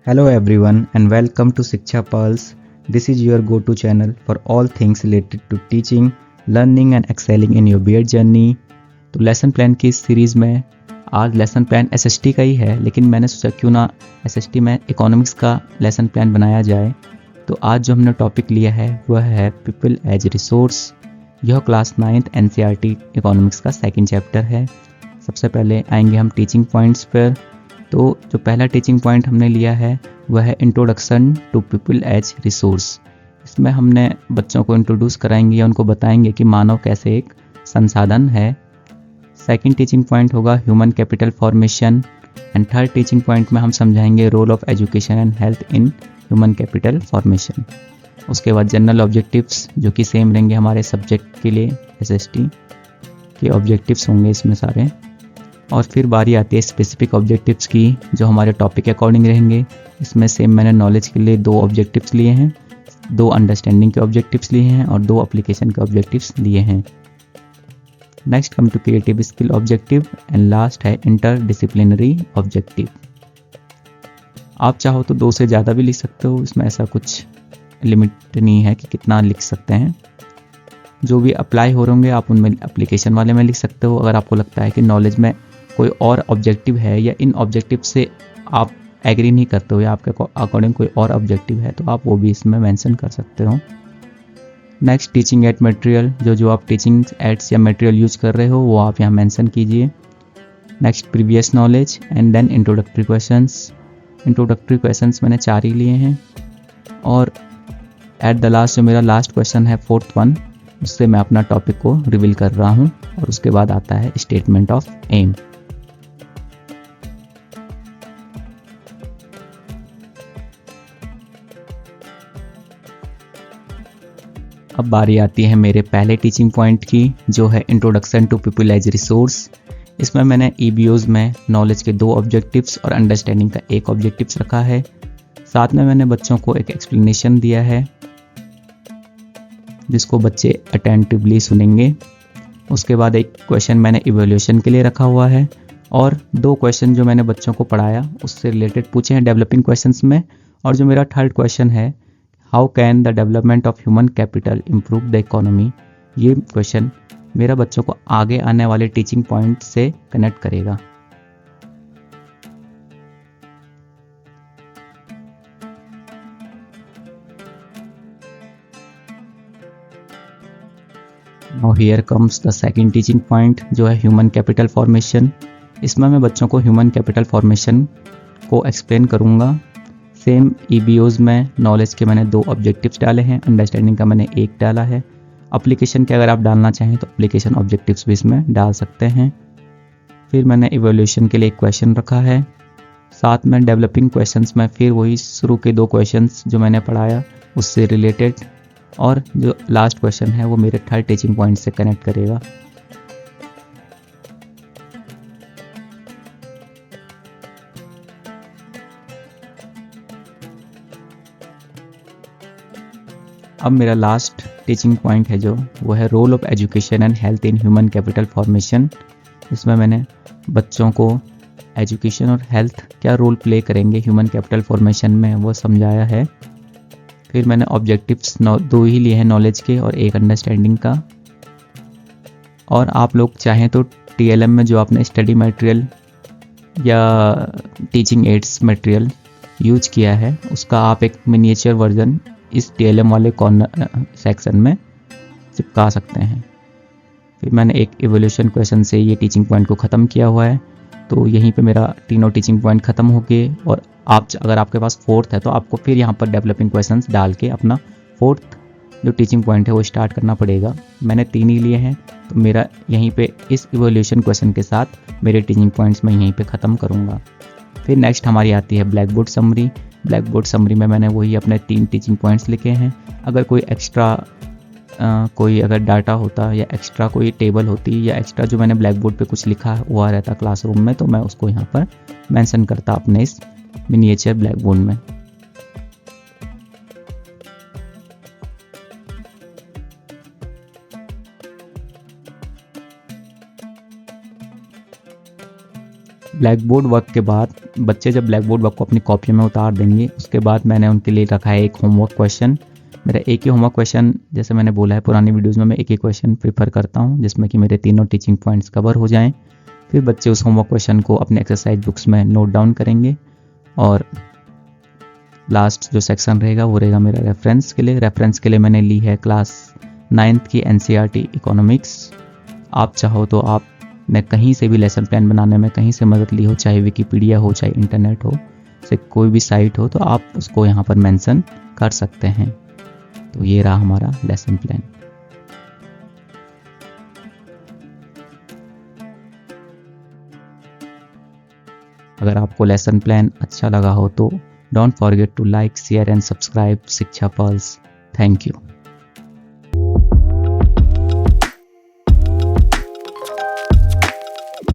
Hello everyone and welcome to Shiksha Pulse. This is your go-to channel for all things related to teaching, learning and excelling in your BEd journey. तो lesson plan की इस series में आज lesson plan SST का ही है, लेकिन मैंने सोचा क्यों ना एसएसटी में इकोनॉमिक्स का लेसन प्लान बनाया जाए। तो आज जो हमने टॉपिक लिया है वह है पीपल एज रिसोर्स। यह क्लास 9th एनसीईआरटी इकोनॉमिक्स का सेकंड चैप्टर है। सबसे पहले आएंगे हम टीचिंग पॉइंट्स पर। तो जो पहला टीचिंग पॉइंट हमने लिया है वह है introduction to people as resource. इसमें हमने बच्चों को इंट्रोड्यूस कराएंगे या उनको बताएंगे कि मानव कैसे एक संसाधन है। सेकंड टीचिंग पॉइंट होगा human capital formation and third teaching point में हम समझाएंगे role of education and health in human capital formation. उसके बाद जनरल ऑब्जेक्टिव्स जो कि सेम रहेंगे हमारे सब्जेक्ट के लिए, एसएसटी के ऑब्जेक्टिव्स होंगे इसमें सारे। और फिर बारी आती है स्पेसिफिक ऑब्जेक्टिव्स की जो हमारे टॉपिक के अकॉर्डिंग रहेंगे। इसमें सेम मैंने नॉलेज के लिए 2 ऑब्जेक्टिव्स लिए हैं, 2 अंडरस्टैंडिंग के ऑब्जेक्टिव्स लिए हैं और 2 एप्लीकेशन के ऑब्जेक्टिव्स लिए हैं। Next come to creative skill objective and last है इंटर डिसिप्लिनरी ऑब्जेक्टिव। आप चाहो तो 2 से ज़्यादा भी लिख सकते हो, इसमें ऐसा कुछ लिमिट नहीं है कि कितना लिख सकते हैं। जो भी अप्लाई हो होंगे आप उनमें एप्लीकेशन वाले में लिख सकते हो। अगर आपको लगता है कि नॉलेज में कोई और ऑब्जेक्टिव है या इन ऑब्जेक्टिव से आप एग्री नहीं करते हो या आपके अकॉर्डिंग कोई और ऑब्जेक्टिव है तो आप वो भी इसमें मेंशन कर सकते हो। नेक्स्ट टीचिंग एड मटेरियल, जो आप टीचिंग एड्स या मटेरियल यूज कर रहे हो वो आप यहाँ मेंशन कीजिए। Next previous knowledge and then introductory questions. Introductory questions मैंने 4 ही लिए हैं और एट द लास्ट जो मेरा लास्ट क्वेश्चन है 4th वन, उससे मैं अपना टॉपिक को रिवील कर रहा हूँ और उसके बाद आता है स्टेटमेंट ऑफ एम। अब बारी आती है मेरे पहले टीचिंग पॉइंट की जो है introduction to people as resource. इसमें मैंने ईबीओज में नॉलेज के 2 ऑब्जेक्टिव्स और अंडरस्टैंडिंग का 1 ऑब्जेक्टिव्स रखा है। साथ में मैंने बच्चों को एक एक्सप्लेनेशन दिया है जिसको बच्चे अटेंटिवली सुनेंगे। उसके बाद एक क्वेश्चन मैंने इवैल्यूएशन के लिए रखा हुआ है और 2 क्वेश्चन जो मैंने बच्चों को पढ़ाया उससे रिलेटेड पूछे हैं डेवलपिंग क्वेश्चंस में। और जो मेरा थर्ड क्वेश्चन है how can the development of human capital improve the economy, ये क्वेश्चन मेरा बच्चों को आगे आने वाले टीचिंग पॉइंट से कनेक्ट करेगा। Now here comes the second teaching point जो है ह्यूमन कैपिटल फॉर्मेशन। इसमें मैं बच्चों को ह्यूमन कैपिटल फॉर्मेशन को एक्सप्लेन करूँगा। सेम ईबीओज में नॉलेज के मैंने 2 ऑब्जेक्टिव्स डाले हैं, अंडरस्टैंडिंग का मैंने 1 डाला है। एप्लीकेशन के अगर आप डालना चाहें तो एप्लीकेशन ऑब्जेक्टिव्स भी इसमें डाल सकते हैं। फिर मैंने इवैल्यूएशन के लिए एक क्वेश्चन रखा है। साथ में डेवलपिंग क्वेश्चंस में फिर वही शुरू के 2 क्वेश्चंस जो मैंने पढ़ाया उससे रिलेटेड और जो लास्ट क्वेश्चन है वो मेरे थर्ड टीचिंग पॉइंट से कनेक्ट करेगा। अब मेरा लास्ट टीचिंग पॉइंट है जो वो है role of education and health in human capital formation. इसमें मैंने बच्चों को एजुकेशन और हेल्थ क्या रोल प्ले करेंगे ह्यूमन कैपिटल फॉर्मेशन में वो समझाया है। फिर मैंने ऑब्जेक्टिव्स 2 ही लिए हैं नॉलेज के और 1 अंडरस्टैंडिंग का। और आप लोग चाहें तो टीएलएम में जो आपने स्टडी मटेरियल या टीचिंग एड्स मटेरियल यूज किया है उसका आप एक मिनिएचर वर्जन इस टीएलएम वाले कॉर्नर सेक्शन में चिपका सकते हैं। फिर मैंने एक इवोल्यूशन क्वेश्चन से ये टीचिंग पॉइंट को ख़त्म किया हुआ है। तो यहीं पे मेरा तीनों टीचिंग पॉइंट ख़त्म हो गए और आप अगर आपके पास 4th है तो आपको फिर यहाँ पर डेवलपिंग क्वेश्चंस डाल के अपना 4th जो टीचिंग पॉइंट है वो स्टार्ट करना पड़ेगा। मैंने 3 ही लिए हैं तो मेरा यहीं पे इस इवोल्यूशन क्वेश्चन के साथ मेरे टीचिंग पॉइंट्स मैं यहीं पे ख़त्म करूँगा। फिर नेक्स्ट हमारी आती है black board summary. Black board summary में मैंने वही अपने 3 टीचिंग पॉइंट्स लिखे हैं। अगर कोई एक्स्ट्रा कोई अगर डाटा होता या एक्स्ट्रा कोई टेबल होती या एक्स्ट्रा जो मैंने ब्लैक बोर्ड पे कुछ लिखा हुआ रहता क्लासरूम में तो मैं उसको यहाँ पर मेंशन करता अपने इस मिनिएचर ब्लैक बोर्ड में। ब्लैक बोर्ड वर्क के बाद बच्चे जब ब्लैक बोर्ड वर्क को अपनी कॉपी में उतार देंगे, उसके बाद मैंने उनके लिए रखा है एक होमवर्क क्वेश्चन। मेरा एक ही होमवर्क क्वेश्चन, जैसे मैंने बोला है पुरानी वीडियोज़ में, मैं एक ही क्वेश्चन प्रीफर करता हूँ जिसमें कि मेरे तीनों टीचिंग पॉइंट्स कवर हो जाएँ। फिर बच्चे उस होमवर्क क्वेश्चन को अपने एक्सरसाइज बुक्स में नोट डाउन करेंगे और लास्ट जो सेक्शन रहेगा वो रहेगा मेरा रेफरेंस के लिए। रेफरेंस के लिए मैंने ली है क्लास 9th की NCERT इकोनॉमिक्स। आप चाहो तो आप मैं कहीं से भी लेसन प्लान बनाने में कहीं से मदद ली हो, चाहे विकिपीडिया हो, चाहे इंटरनेट हो, से कोई भी साइट हो, तो आप उसको यहाँ पर मेंशन कर सकते हैं। तो ये रहा हमारा लेसन प्लान। अगर आपको लेसन प्लान अच्छा लगा हो तो don't forget to like, share and subscribe Shiksha pulse. Thank you.